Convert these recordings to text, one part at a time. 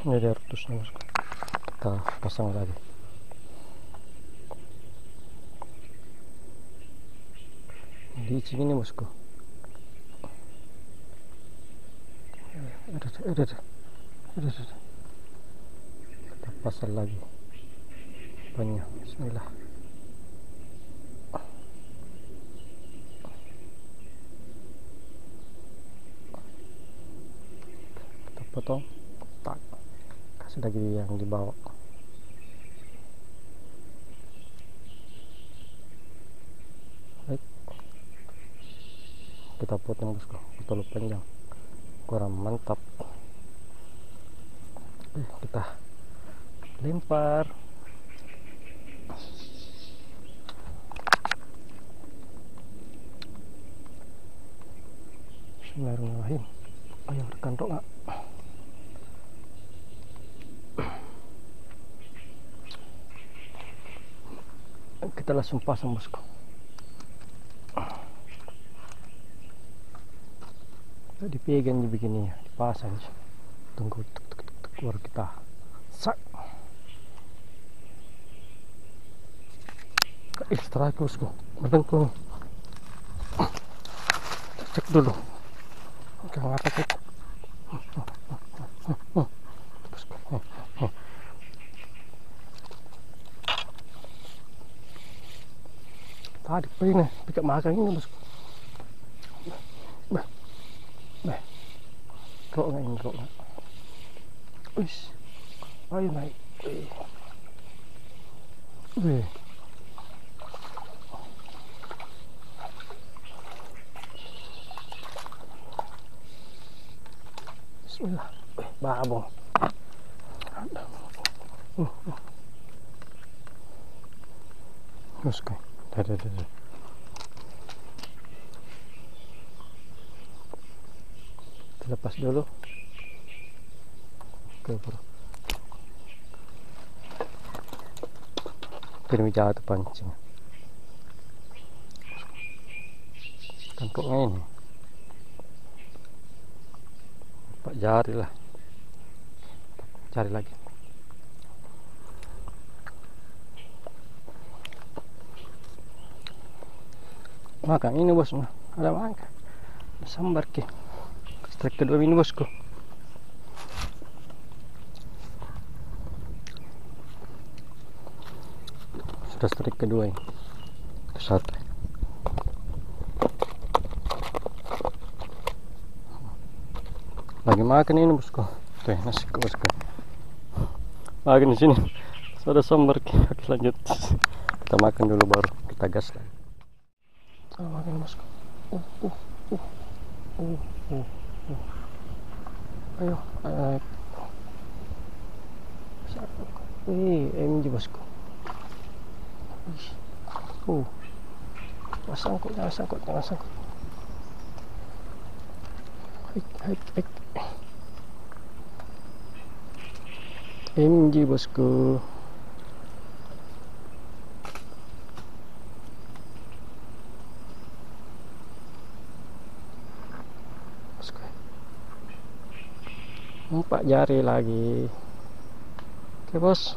Ini dia retusnya bosku, kita pasang lagi. Di sini bosku, ada. Kita pasang lagi banyak. Bismillah. Kita potong, tak kasih lagi yang di bawah. Baik, kita potong bosku, terlalu panjang, kurang mantap. Kita lempar. Bismillahirrahmanirrahim. Ayo rekan doa. Kita langsung pasang bosku. Dipegang begini, dipasang. Tunggu tuk, baru kita sak. Ekstra bosku, berdengkung. Cek dulu. Oke, ngapa cek? Tadi pengen pikat makan ini bosku. Rok nggak ini, rok nggak? Wis, ayo naik. Wih. Bismillah. Babong. Bosku, ada. Lepas dulu. Oke bro, ini jatuh pancing. Kantongnya ini 4 jari lah, cari lagi. Makan ini bos, ada makan sambar ke. Strike kedua ini bosku. Sudah strike kedua ini. Satu. Lagi makan ini bosku. Tuh nasi bosku. Makan di sini. Sudah sambar. Oke lanjut. Kita makan dulu baru kita gas lagi. Makan bosku. Ayo. MG bosku. Sangkut. Hik. MG bosku. Empat jari lagi. Oke bos,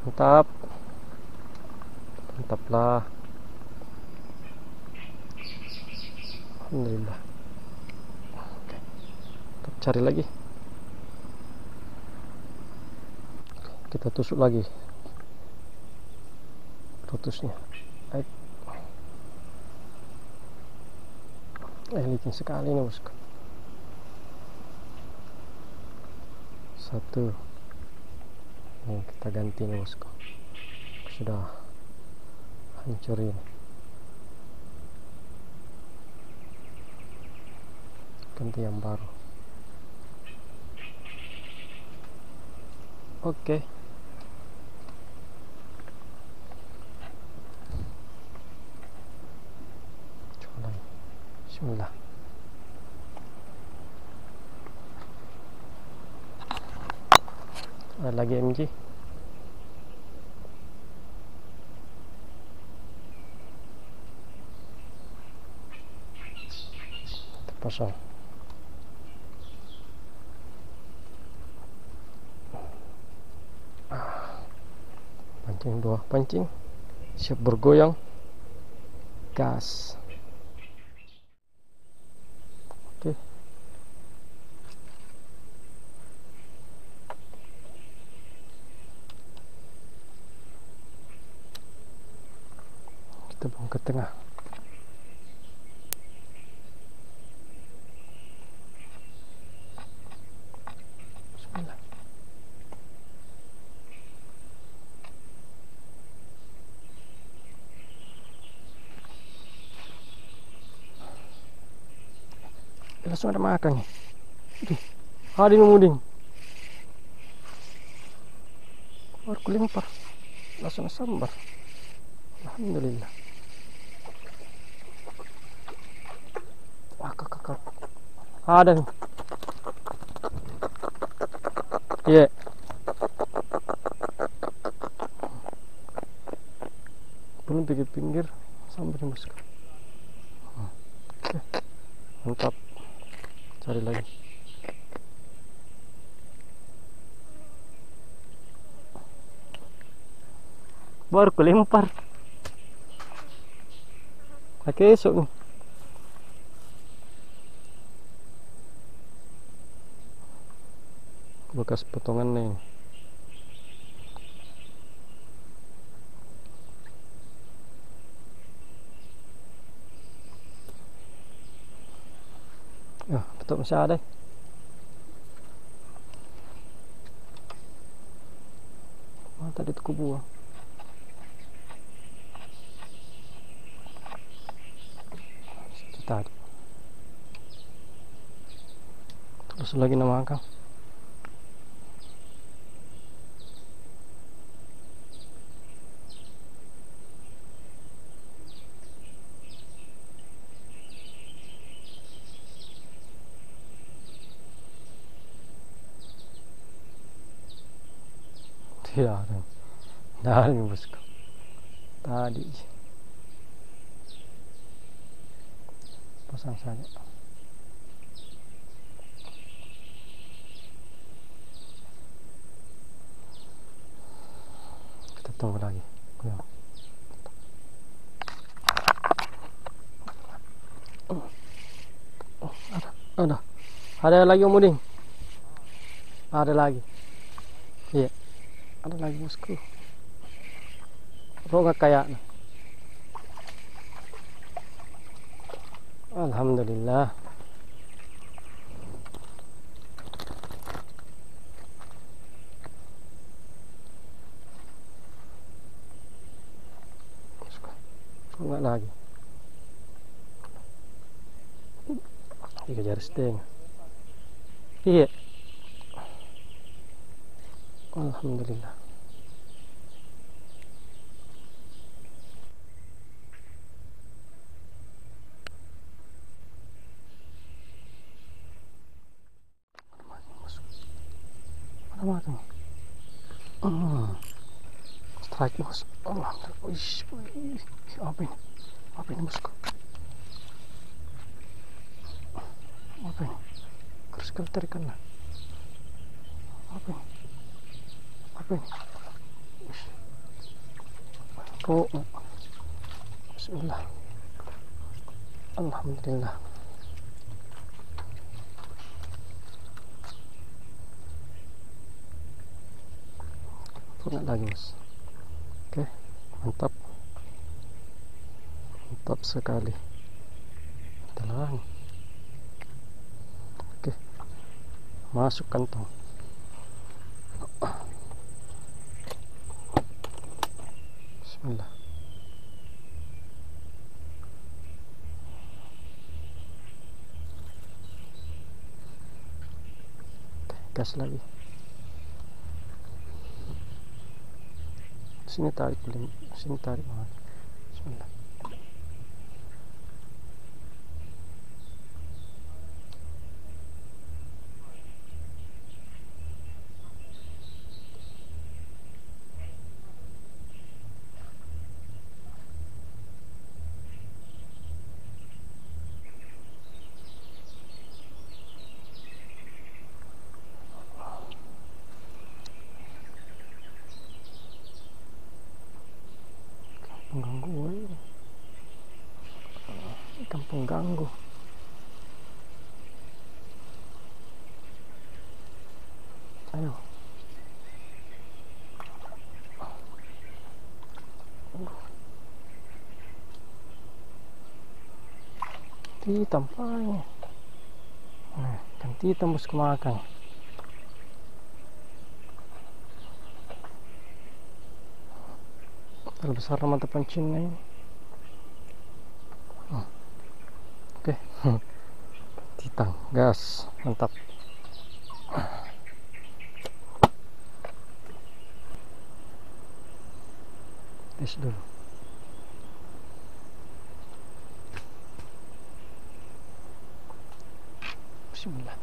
mantap lah, alhamdulillah. Oke, kita cari lagi, kita tusuk lagi putusnya. Licin sekali nih bosku. Satu. Nih kita ganti nih bosku. Sudah hancurin. Ganti yang baru. Oke. Coba lagi. Bismillah. Ada lagi MG. Pasang. Oke, dua pancing siap bergoyang, gas. Oke, kita buang ke tengah. Bismillah. Langsung ada makan nih. Ada memuding. Baru kulimpar. Langsung sambar. Alhamdulillah. Wah, kakak. Ada nih. Iya. Yeah. Belum pinggir-pinggir sampai nih bosku. Oke. Mantap. Cari lagi. Baru kelempar. Oke, esok nih. Bekas potongan nih. Ya, betul masih ada. Oh, tadi itu buang. Tadi. Terus lagi nama Kang. Tidak ada. Dari bosku. Tadi. Pasang saja. Kita tunggu lagi. Ya. Oh, ada lagi muding. Ada lagi. Iya. Ada lagi bosku. Roga kayak. Alhamdulillah. Kok enggak lagi? 3 jari setengah. Iya. Alhamdulillah. Mana makan? Strike bos. Alhamdulillah. Wih, apa ini? Apa ini bosku? Apa ini? Terus kalau tarikan lah. Apa ini? Apa ini? Oh, bismillah. Alhamdulillah. Pernah lagi mas. Oke, mantap. Mantap sekali. Telang. Oke, masuk kantong. Bismillah. Oke, gas lagi. Sini tarik, sini tarik. Bismillah. Ayo. Hitam palanya. Nah, kan hitam bos kemakan. Terlalu besar mata pancingnya ini. Oke. Hitam, gas, mantap. Tes dulu. Bismillah.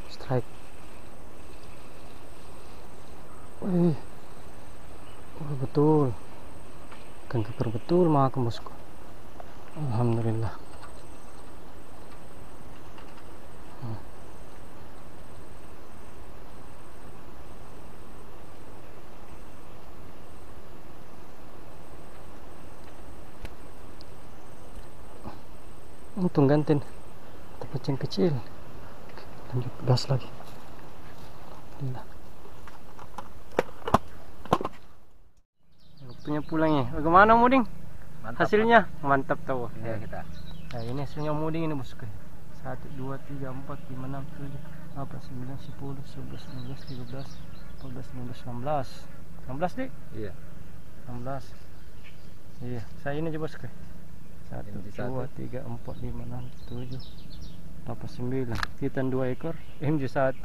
Strike. Wih, betul. Kan keker betul maka bosku. Alhamdulillah. Untung gantin pancing kecil. Lanjut gas lagi. Alhamdulillah. Waktunya pulang ya. Bagaimana muding? Mantap, Hasilnya mantap tahu. ya kita. Nah ini hasilnya muding ini bosku. 1, 2, 3, 4, 5, 6, 7, 8, 9, 10, 11, 12, 13, 14, 15, 16. 16 deh? Iya. 16. Iya, saya ini aja bosku. 1, 2, 3, 4, 5, 6, 7, 8, 9. Titan 2 ekor, MJ1.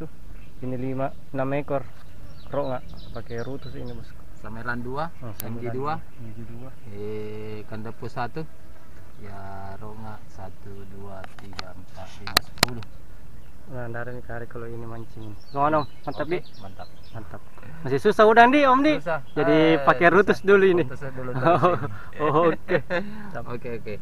Ini 5, 6 ekor. Rok nggak? Pakai rutus ini bosku. Samelan 2, MG2, MG2. Kandapus 1. Ya, ronga 1, 2, 3, 4, 5, 10. Nah, darah nih kari kalau ini mancing. Gimana om? Mantap di? Mantap. Mantap. Masih susah udah di om di? Susah. Jadi pakai rutus dulu ini. Rutus dulu. Oh, oke. Oke.